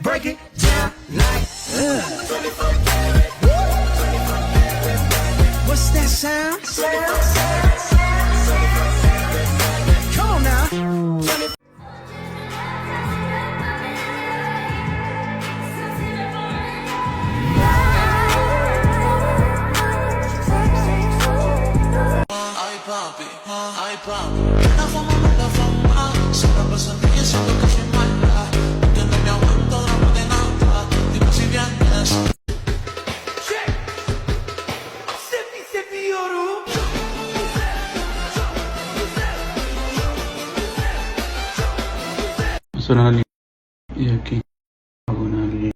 break it down like. What's that sound? Come on now. Ay papi, la fama, se la pasan diciendo que soy mala, que no me aguanto drama de nada, dime si vienes. Sippy yorum. Suena la línea y aquí hago una línea,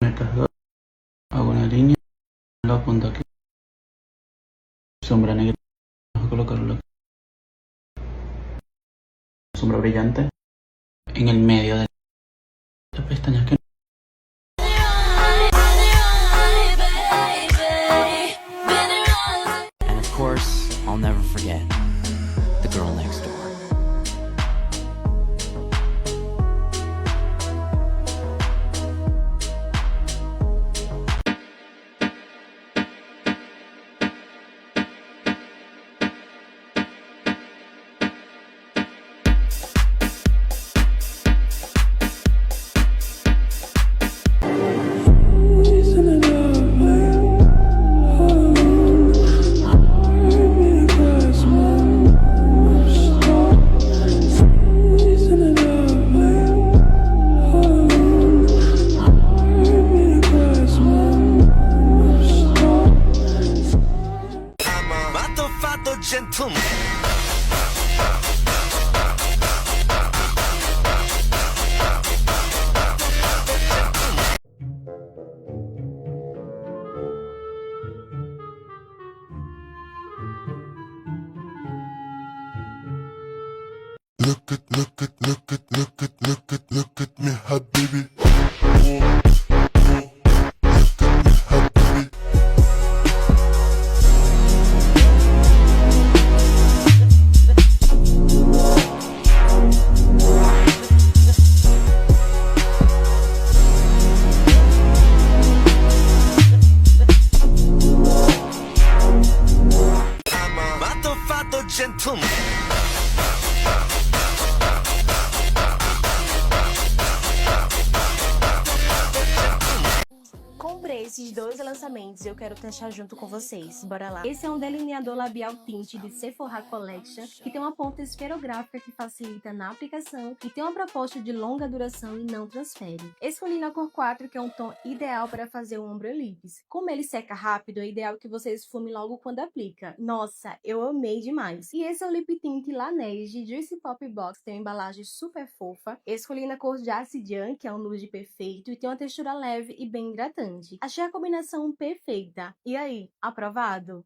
estas dos, hago una línea, la apunto aquí, sombra negra, vamos a colocarlo aquí, sombra brillante en el medio de las pestañas que And of course, I'll never forget the girl next door. Gentleman. Look at me, habibi. Gentleman. Comprei esses dois lançamentos e eu quero testar junto com vocês. Bora lá. Esse é um delineador labial tint de Sephora Collection, que tem uma ponta esferográfica que facilita na aplicação e tem uma proposta de longa duração e não transfere. Escolhi na cor 4, que é um tom ideal para fazer o ombro elipse. Como ele seca rápido, é ideal que você esfume logo quando aplica. Nossa, eu amei demais. E esse é o lip tint Laneige Juicy Pop Box, tem uma embalagem super fofa. Escolhi na cor Jacidian, que é um nude perfeito e tem uma textura leve e bem hidratante. Achei a combinação perfeita. E aí, aprovado?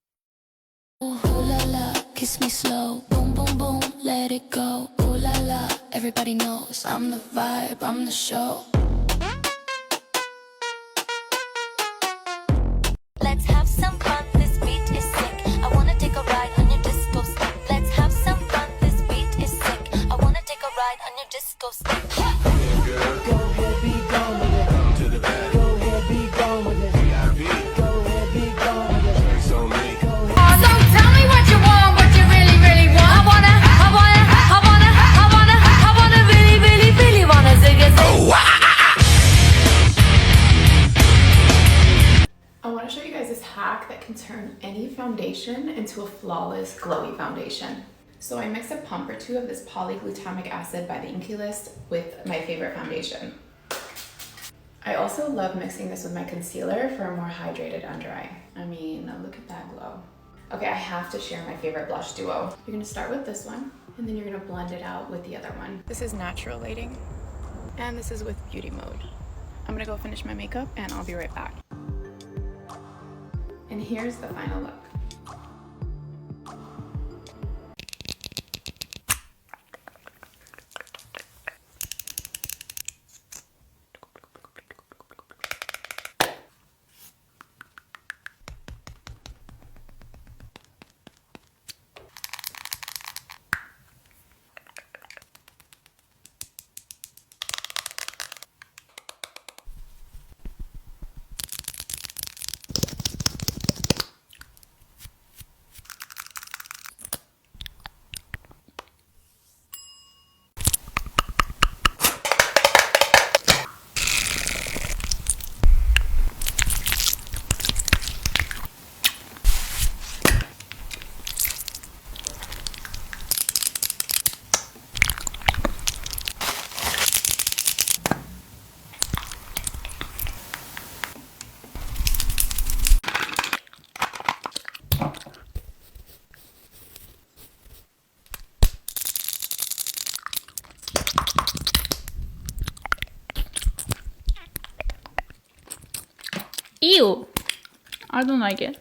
Ooh la la, kiss me slow, boom boom boom, let it go. Ooh la la, everybody knows I'm the vibe, I'm the show. Let's have some fun, this beat is sick. I wanna take a ride on your disco stick. Let's have some fun, this beat is sick. I wanna take a ride on your disco stick. Go ahead, be gone with it. To the back. Go ahead, be gone with it. VIP. Go ahead, be gone with it. Drinks on me. So tell me what you want, what you really, really want. I wanna really, really, really wanna zig a zig. I want to show you guys this hack that can turn any foundation into a flawless glowy foundation. So I mixed a pump or two of this polyglutamic acid by the Inky List with my favorite foundation. I also love mixing this with my concealer for a more hydrated under eye. I mean, look at that glow. Okay, I have to share my favorite blush duo. You're gonna start with this one, and then you're gonna blend it out with the other one. This is natural lighting, and this is with beauty mode. I'm gonna go finish my makeup, and I'll be right back. And here's the final look. Ew! I don't like it.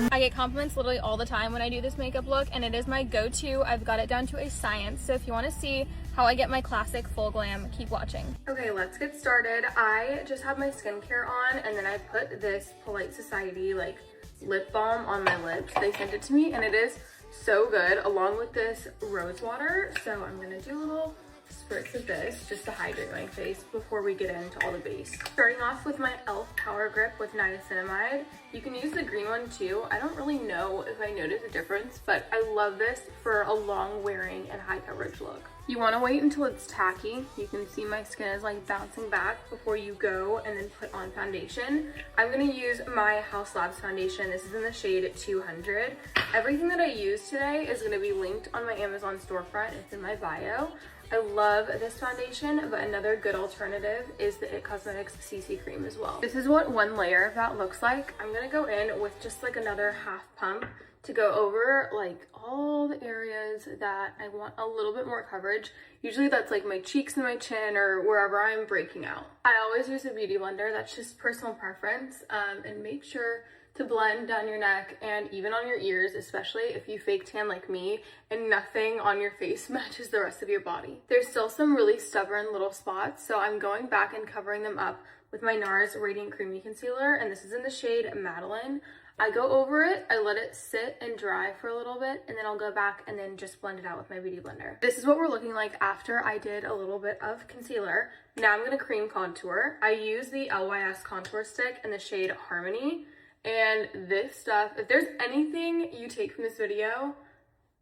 I get compliments literally all the time when I do this makeup look, and it is my go-to. I've got it down to a science, so if you want to see how I get my classic full glam, keep watching. Okay, let's get started. I just have my skincare on, and then I put this Polite Society like lip balm on my lips. They sent it to me, and it is so good, along with this rose water. So I'm gonna do a little spritz of this just to hydrate my face before we get into all the base. Starting off with my e.l.f. Power Grip with niacinamide. You can use the green one too. I don't really know if I notice a difference, but I love this for a long wearing and high coverage look. You want to wait until it's tacky. You can see my skin is like bouncing back before you go and then put on foundation. I'm going to use my House Labs foundation. This is in the shade 200. Everything that I use today is going to be linked on my Amazon storefront. It's in my bio. I love this foundation, but another good alternative is the IT Cosmetics CC cream as well. This is what one layer of that looks like. I'm gonna go in with just like another half pump to go over like all the areas that I want a little bit more coverage. Usually that's like my cheeks and my chin or wherever I'm breaking out. I always use a beauty blender. That's just personal preference. And make sure to blend down your neck and even on your ears, especially if you fake tan like me and nothing on your face matches the rest of your body. There's still some really stubborn little spots, so I'm going back and covering them up with my NARS Radiant Creamy Concealer, and this is in the shade Madeline. I go over it, I let it sit and dry for a little bit, and then I'll go back and then just blend it out with my beauty blender. This is what we're looking like after I did a little bit of concealer. Now I'm gonna cream contour. I use the LYS contour stick in the shade Harmony. And this stuff, if there's anything you take from this video,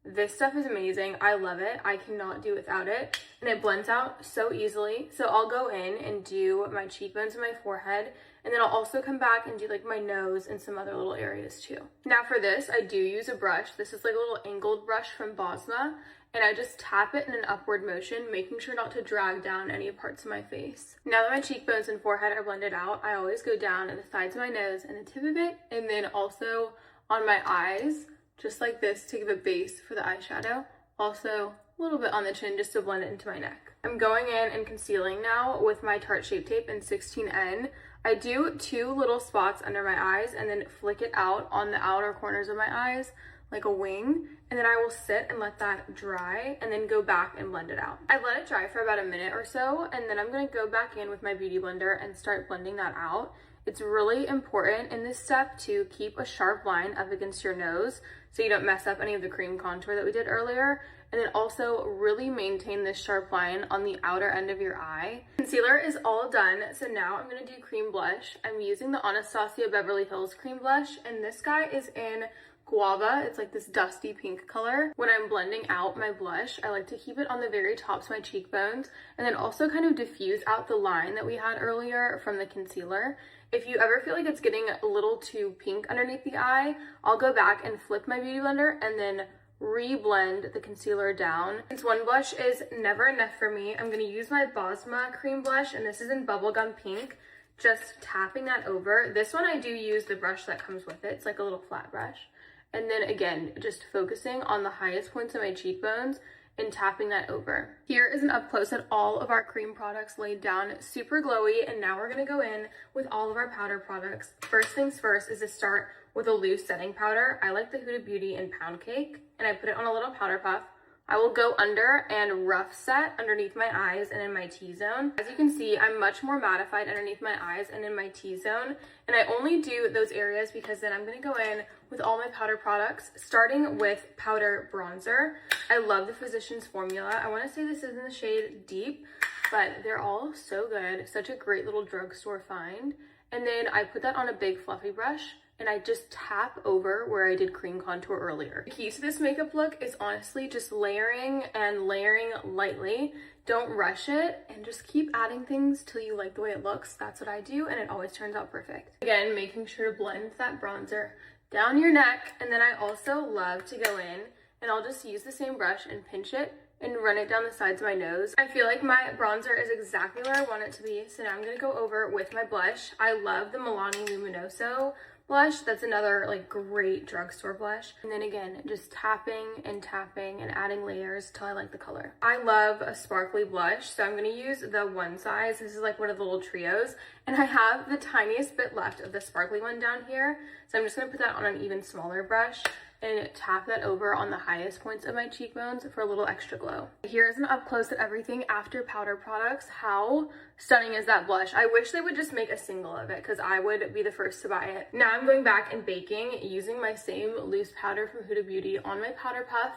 this stuff is amazing. I love it. I cannot do without it. And it blends out so easily. So I'll go in and do my cheekbones and my forehead. And then I'll also come back and do like my nose and some other little areas too. Now for this, I do use a brush. This is like a little angled brush from Bosma. And I just tap it in an upward motion, making sure not to drag down any parts of my face. Now that my cheekbones and forehead are blended out, I always go down at the sides of my nose and the tip of it, and then also on my eyes, just like this to give a base for the eyeshadow. Also a little bit on the chin just to blend it into my neck. I'm going in and concealing now with my Tarte Shape Tape in 16N. I do 2 little spots under my eyes and then flick it out on the outer corners of my eyes like a wing, and then I will sit and let that dry and then go back and blend it out. I let it dry for about a minute or so, and then I'm going to go back in with my beauty blender and start blending that out. It's really important in this step to keep a sharp line up against your nose so you don't mess up any of the cream contour that we did earlier, and then also really maintain this sharp line on the outer end of your eye. Concealer is all done, so now I'm going to do cream blush. I'm using the Anastasia Beverly Hills cream blush, and this guy is in Guava. It's like this dusty pink color. When I'm blending out my blush, I like to keep it on the very tops of my cheekbones and then also kind of diffuse out the line that we had earlier from the concealer. If you ever feel like it's getting a little too pink underneath the eye, I'll go back and flip my beauty blender and then re-blend the concealer down. Since one blush is never enough for me, I'm going to use my Bosma cream blush, and this is in Bubblegum Pink. Just tapping that over. This one I do use the brush that comes with it. It's like a little flat brush. And then again, just focusing on the highest points of my cheekbones and tapping that over. Here is an up close at all of our cream products laid down, super glowy. And now we're gonna go in with all of our powder products. First things first is to start with a loose setting powder. I like the Huda Beauty in Pound Cake, and I put it on a little powder puff. I will go under and rough set underneath my eyes and in my T-zone. As you can see, I'm much more mattified underneath my eyes and in my T-zone. And I only do those areas because then I'm gonna go in with all my powder products, starting with powder bronzer. I love the Physicians Formula. I wanna say this is in the shade Deep, but they're all so good. Such a great little drugstore find. And then I put that on a big fluffy brush, and I just tap over where I did cream contour earlier. The key to this makeup look is honestly just layering and layering lightly. Don't rush it, and just keep adding things till you like the way it looks. That's what I do, and it always turns out perfect. Again, making sure to blend that bronzer down your neck, and then I also love to go in, and I'll just use the same brush and pinch it and run it down the sides of my nose. I feel like my bronzer is exactly where I want it to be, so now I'm going to go over with my blush. I love the Milani Luminoso blush. That's another like great drugstore blush. And then again, just tapping and adding layers till I like the color. I love a sparkly blush, so I'm going to use the one size. This is like one of the little trios, and I have the tiniest bit left of the sparkly one down here, so I'm just going to put that on an even smaller brush and tap that over on the highest points of my cheekbones for a little extra glow. Here's an up close of everything after powder products. How stunning is that blush? I wish they would just make a single of it because I would be the first to buy it. Now I'm going back and baking using my same loose powder from Huda Beauty on my powder puff.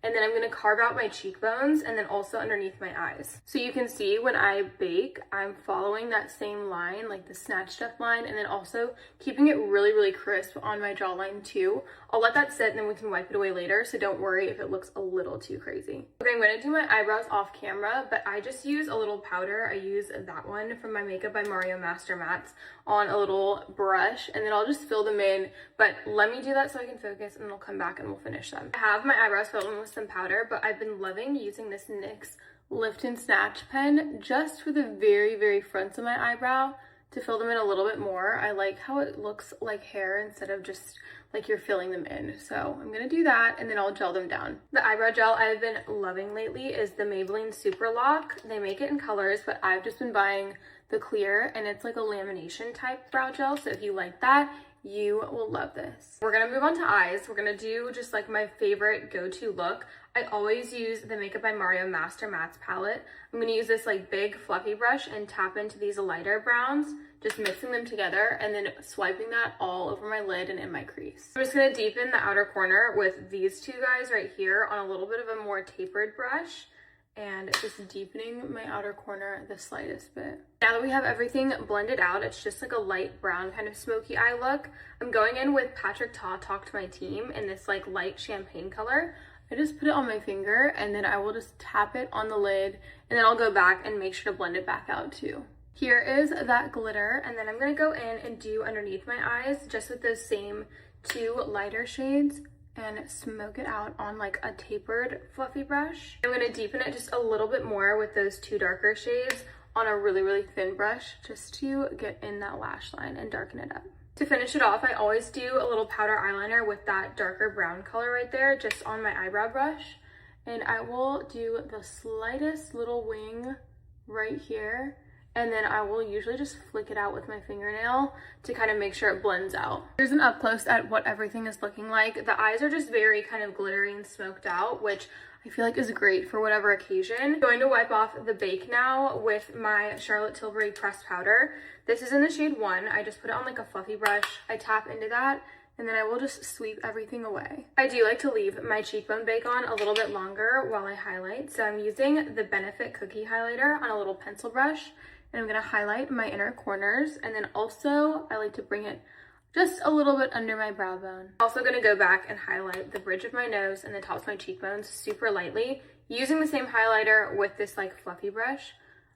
And then I'm going to carve out my cheekbones and then also underneath my eyes. So you can see when I bake, I'm following that same line, like the snatched up line, and then also keeping it really, really crisp on my jawline too. I'll let that sit and then we can wipe it away later, so don't worry if it looks a little too crazy. Okay, I'm going to do my eyebrows off camera, but I just use a little powder. I use that one from my Makeup by Mario Master Mattes on a little brush, and then I'll just fill them in, but let me do that so I can focus, and then I'll come back and we'll finish them. I have my eyebrows filled in with some powder, but I've been loving using this NYX Lift and Snatch pen just for the very, very fronts of my eyebrow to fill them in a little bit more. I like how it looks like hair instead of just like you're filling them in. So I'm gonna do that and then I'll gel them down. The eyebrow gel I've been loving lately is the Maybelline Super Lock. They make it in colors, but I've just been buying the clear, and it's like a lamination type brow gel. So if you like that, you will love this. We're gonna move on to eyes. We're gonna do just like my favorite go-to look. I always use the Makeup by Mario Master Mattes palette. I'm gonna use this like big fluffy brush and tap into these lighter browns, just mixing them together and then swiping that all over my lid and in my crease. I'm just gonna deepen the outer corner with these two guys right here on a little bit of a more tapered brush, and just deepening my outer corner the slightest bit. Now that we have everything blended out, it's just like a light brown kind of smoky eye look. I'm going in with Patrick Ta Talk to My Team in this like light champagne color. I just put it on my finger and then I will just tap it on the lid, and then I'll go back and make sure to blend it back out too. Here is that glitter, and then I'm gonna go in and do underneath my eyes just with those same two lighter shades and smoke it out on like a tapered fluffy brush. I'm gonna deepen it just a little bit more with those two darker shades on a really, really thin brush just to get in that lash line and darken it up. To finish it off, I always do a little powder eyeliner with that darker brown color right there just on my eyebrow brush, and I will do the slightest little wing right here, and then I will usually just flick it out with my fingernail to kind of make sure it blends out. Here's an up close at what everything is looking like. The eyes are just very kind of glittery and smoked out, which I feel like is great for whatever occasion. I'm going to wipe off the bake now with my Charlotte Tilbury pressed powder. This is in the shade 1. I just put it on like a fluffy brush. I tap into that, and then I will just sweep everything away. I do like to leave my cheekbone bake on a little bit longer while I highlight, so I'm using the Benefit Cookie Highlighter on a little pencil brush, and I'm gonna highlight my inner corners, and then also I like to bring it just a little bit under my brow bone. Also gonna go back and highlight the bridge of my nose and the tops of my cheekbones super lightly, using the same highlighter with this like fluffy brush.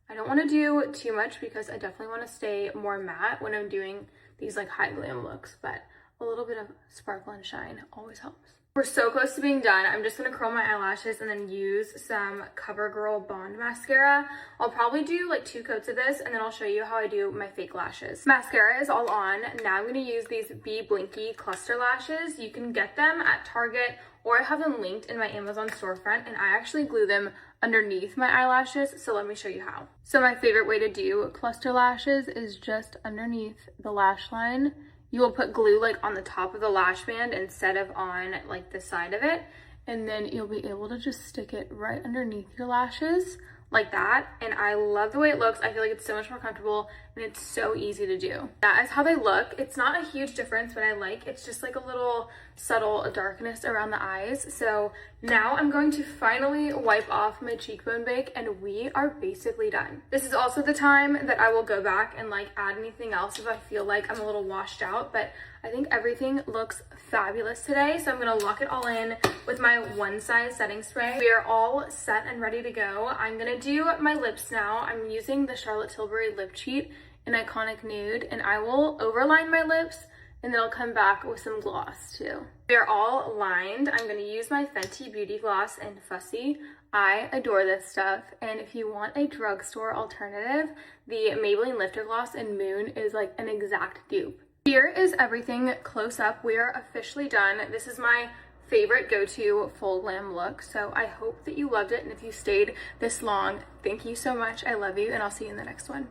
I don't wanna do too much because I definitely wanna stay more matte when I'm doing these like high glam looks, but a little bit of sparkle and shine always helps. We're so close to being done. I'm just gonna curl my eyelashes and then use some CoverGirl Bond mascara. I'll probably do like 2 coats of this, and then I'll show you how I do my fake lashes. Mascara is all on. Now I'm gonna use these Be Blinky cluster lashes. You can get them at Target, or I have them linked in my Amazon storefront, and I actually glue them underneath my eyelashes, so let me show you how. So my favorite way to do cluster lashes is just underneath the lash line. You will put glue like on the top of the lash band instead of on like the side of it, and then you'll be able to just stick it right underneath your lashes like that. And I love the way it looks. I feel like it's so much more comfortable and it's so easy to do. That is how they look. It's not a huge difference, but I like it's just like a little subtle darkness around the eyes. So now I'm going to finally wipe off my cheekbone bake, and we are basically done. This is also the time that I will go back and like add anything else if I feel like I'm a little washed out, but I think everything looks fabulous today. So I'm gonna lock it all in with my One Size setting spray. We are all set and ready to go. I'm gonna do my lips now. I'm using the Charlotte Tilbury Lip Cheat in Iconic Nude, and I will overline my lips, and then I'll come back with some gloss too. They're all lined. I'm going to use my Fenty Beauty Gloss in Fussy. I adore this stuff, and if you want a drugstore alternative, the Maybelline Lifter Gloss in Moon is like an exact dupe. Here is everything close up. We are officially done. This is my favorite go-to full glam look, so I hope that you loved it, and if you stayed this long, thank you so much. I love you, and I'll see you in the next one.